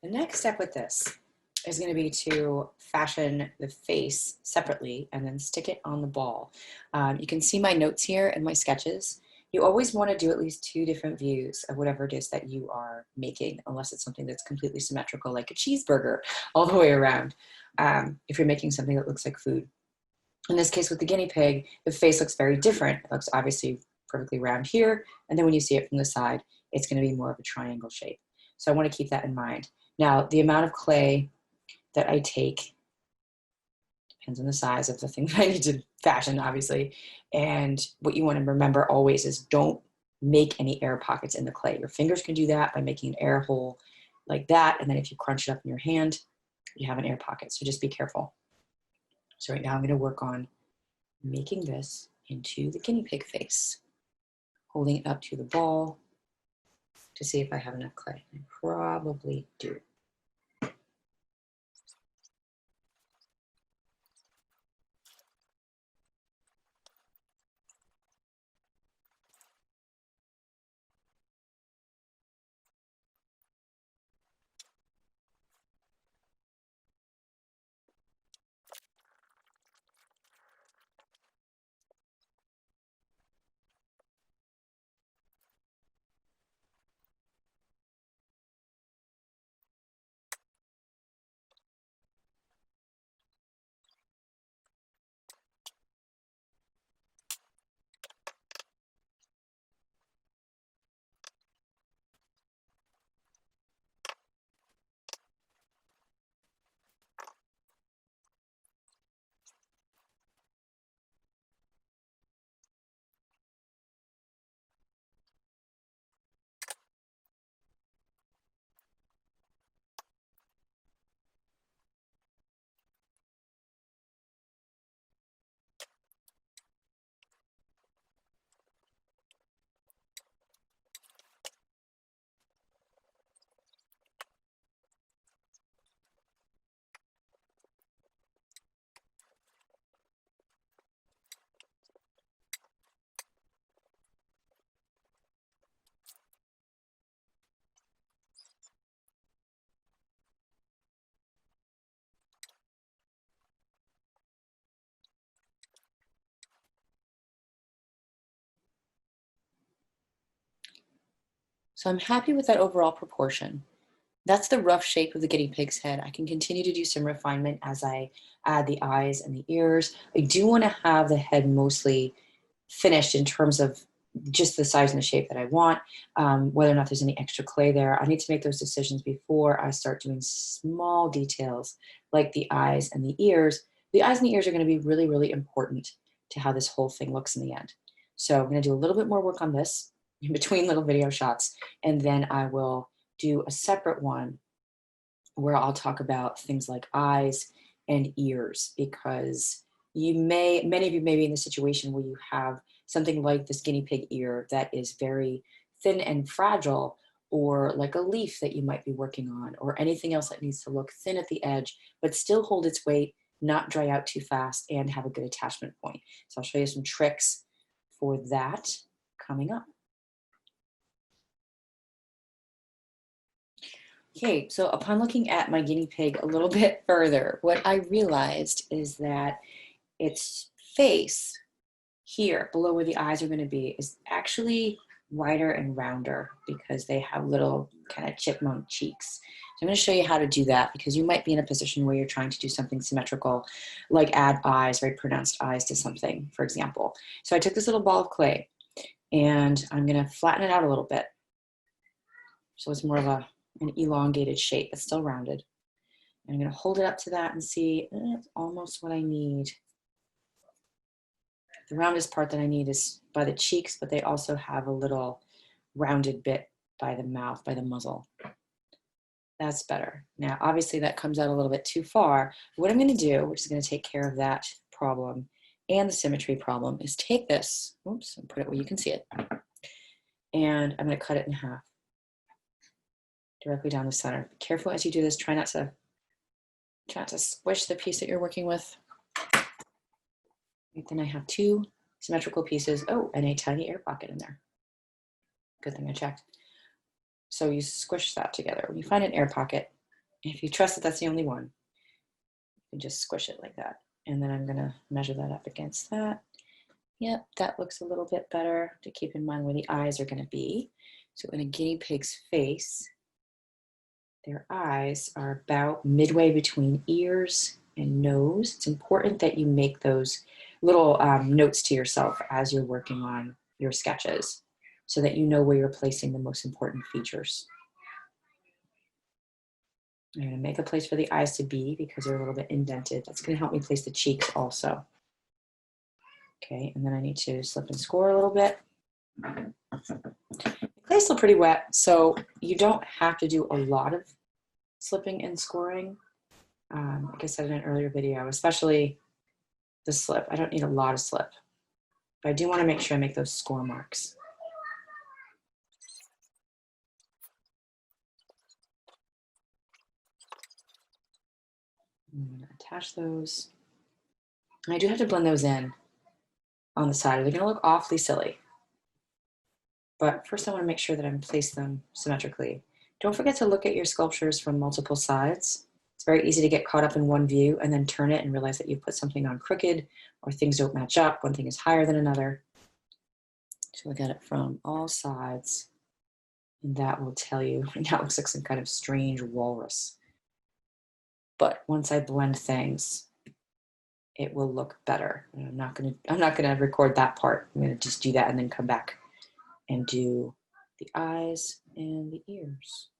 The next step with this is going to be to fashion the face separately and then stick it on the ball. You can see my notes here and my sketches. You always want to do at least 2 different views of whatever it is that you are making, unless it's something that's completely symmetrical, like a cheeseburger all the way around, if you're making something that looks like food. In this case with the guinea pig, the face looks very different. It looks obviously perfectly round here, and then when you see it from the side, it's going to be more of a triangle shape. So I want to keep that in mind. Now, the amount of clay that I take depends on the size of the thing that I need to fashion, obviously. And what you want to remember always is don't make any air pockets in the clay. Your fingers can do that by making an air hole like that. And then if you crunch it up in your hand, you have an air pocket. So just be careful. So right now I'm going to work on making this into the guinea pig face, holding it up to the ball to see if I have enough clay. I probably do. So I'm happy with that overall proportion. That's the rough shape of the guinea pig's head. I can continue to do some refinement as I add the eyes and the ears. I do want to have the head mostly finished in terms of just the size and the shape that I want, whether or not there's any extra clay there. I need to make those decisions before I start doing small details like the eyes and the ears. The eyes and the ears are going to be really, really important to how this whole thing looks in the end. So I'm going to do a little bit more work on this in between little video shots, and then I will do a separate one where I'll talk about things like eyes and ears, because many of you may be in the situation where you have something like this guinea pig ear that is very thin and fragile, or like a leaf that you might be working on, or anything else that needs to look thin at the edge, but still hold its weight, not dry out too fast, and have a good attachment point. So I'll show you some tricks for that coming up. Okay, so upon looking at my guinea pig a little bit further, what I realized is that its face here, below where the eyes are going to be, is actually wider and rounder because they have little kind of chipmunk cheeks. So I'm going to show you how to do that, because you might be in a position where you're trying to do something symmetrical, like add eyes, very pronounced eyes to something, for example. So I took this little ball of clay and I'm going to flatten it out a little bit, so it's more of an elongated shape. It's still rounded. And I'm going to hold it up to that and see, it's almost what I need. The roundest part that I need is by the cheeks, but they also have a little rounded bit by the mouth, by the muzzle. That's better. Now, obviously that comes out a little bit too far. What I'm going to do, which is going to take care of that problem and the symmetry problem, is take this, oops, and put it where you can see it. And I'm going to cut it in half, directly down the center. Be careful as you do this. Try not to squish the piece that you're working with. Then I have 2 symmetrical pieces. Oh, and a tiny air pocket in there. Good thing I checked. So you squish that together. When you find an air pocket, If you trust that that's the only one, you can just squish it like that. And then I'm gonna measure that up against that. Yep, that looks a little bit better, to keep in mind where the eyes are gonna be. So in a guinea pig's face, their eyes are about midway between ears and nose. It's important that you make those little notes to yourself as you're working on your sketches so that you know where you're placing the most important features. I'm going to make a place for the eyes to be because they're a little bit indented. That's going to help me place the cheeks also. Okay, and then I need to slip and score a little bit. The clay's still pretty wet, so you don't have to do a lot of slipping and scoring. Like I said in an earlier video, especially the slip. I don't need a lot of slip, but I do want to make sure I make those score marks. I'm going to attach those. And I do have to blend those in on the side. They're going to look awfully silly. But first I want to make sure that I'm placed them symmetrically. Don't forget to look at your sculptures from multiple sides. It's very easy to get caught up in one view and then turn it and realize that you put something on crooked or things don't match up. One thing is higher than another. So look at it from all sides, and that will tell you. Now it looks like some kind of strange walrus. But once I blend things, it will look better. And I'm not gonna record that part. I'm gonna just do that and then come back and do the eyes and the ears.